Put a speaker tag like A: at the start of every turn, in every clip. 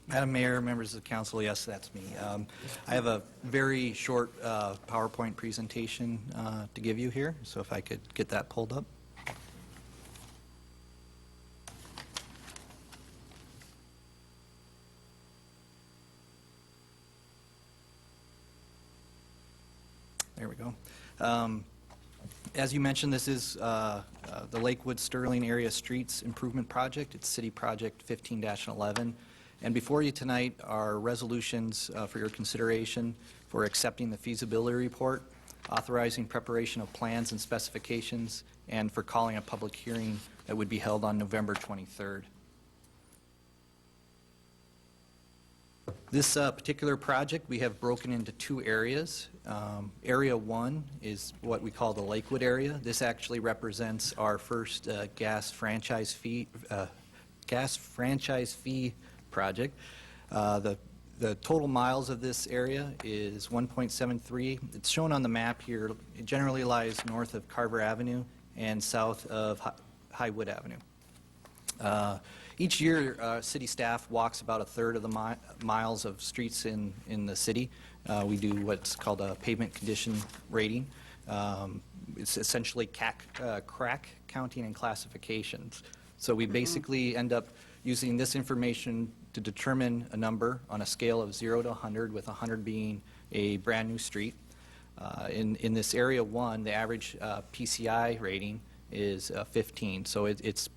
A: Madam Mayor, members of the council, yes, that's me. I have a very short PowerPoint presentation to give you here, so if I could get that pulled up. There we go. As you mentioned, this is the Lakewood Sterling Area Streets Improvement Project. It's City Project 15-11. And before you tonight are resolutions for your consideration for accepting the feasibility report, authorizing preparation of plans and specifications, and for calling a public hearing that would be held on November 23rd. This particular project we have broken into two areas. Area 1 is what we call the Lakewood area. This actually represents our first gas franchise fee project. The total miles of this area is 1.73. It's shown on the map here. It generally lies north of Carver Avenue and south of Highwood Avenue. Each year, city staff walks about a third of the miles of streets in the city. We do what's called a pavement condition rating. It's essentially crack counting and classifications. So we basically end up using this information to determine a number on a scale of 0 to 100, with 100 being a brand new street. In this area 1, the average PCI rating is 15, so it's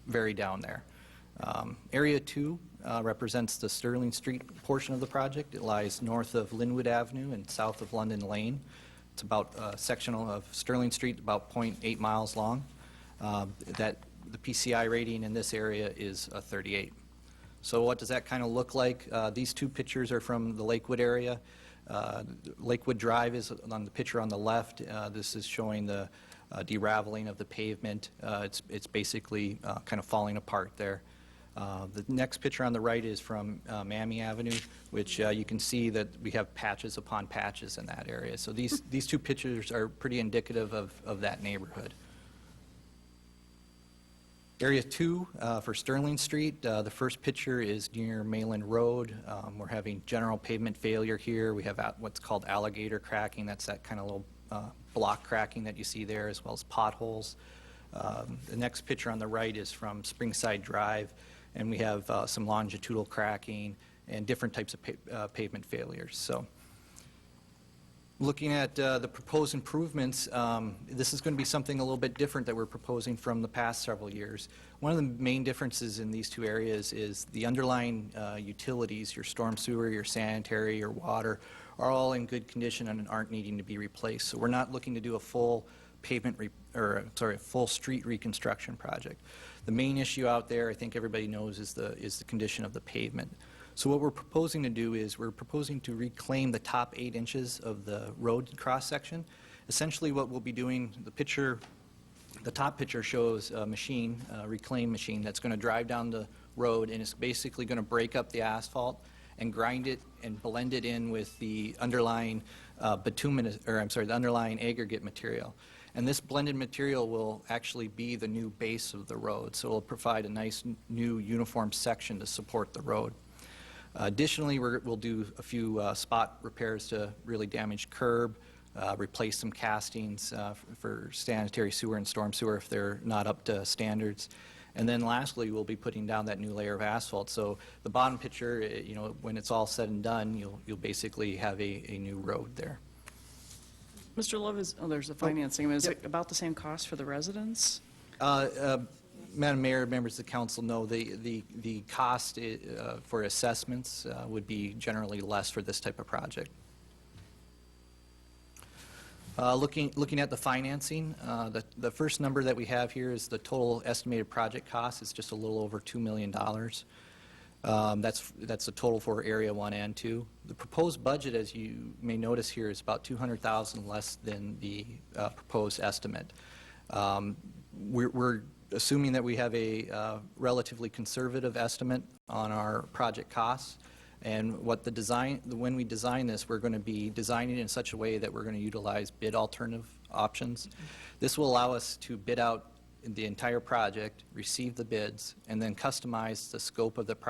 A: very down there. Area 2 represents the Sterling Street portion of the project. It lies north of Linwood Avenue and south of London Lane. It's about a section of Sterling Street about 0.8 miles long. The PCI rating in this area is 38. So what does that kind of look like? These two pictures are from the Lakewood area. Lakewood Drive is on the picture on the left. This is showing the deraveling of the pavement. It's basically kind of falling apart there. The next picture on the right is from Mammy Avenue, which you can see that we have patches upon patches in that area. So these two pictures are pretty indicative of that neighborhood. Area 2 for Sterling Street, the first picture is near Mayland Road. We're having general pavement failure here. We have what's called alligator cracking. That's that kind of little block cracking that you see there, as well as potholes. The next picture on the right is from Springside Drive, and we have some longitudinal cracking and different types of pavement failures. So, looking at the proposed improvements, this is going to be something a little bit different that we're proposing from the past several years. One of the main differences in these two areas is the underlying utilities, your storm sewer, your sanitary, your water, are all in good condition and aren't needing to be replaced. So we're not looking to do a full full street reconstruction project. The main issue out there, I think everybody knows, is the condition of the pavement. So what we're proposing to do is we're proposing to reclaim the top 8 inches of the road cross-section. Essentially what we'll be doing, the top picture shows a machine, a reclaim machine, that's going to drive down the road, and it's basically going to break up the asphalt and grind it and blend it in with the underlying the underlying aggregate material. And this blended material will actually be the new base of the road, so it'll provide a nice new uniform section to support the road. Additionally, we'll do a few spot repairs to really damaged curb, replace some castings for sanitary sewer and storm sewer if they're not up to standards. And then lastly, we'll be putting down that new layer of asphalt. So the bottom picture, when it's all said and done, you'll basically have a new road there.
B: Mr. Love, there's the financing. I mean, is it about the same cost for the residents?
A: Madam Mayor, members of the council know the cost for assessments would be generally less for this type of project. Looking at the financing, the first number that we have here is the total estimated project cost. It's just a little over $2 million. That's the total for Area 1 and 2. The proposed budget, as you may notice here, is about $200,000 less than the proposed estimate. We're assuming that we have a relatively conservative estimate on our project costs, and when we design this, we're going to be designing it in such a way that we're going to utilize bid alternative options. This will allow us to bid out the entire project, receive the bids, and then customize the scope of the project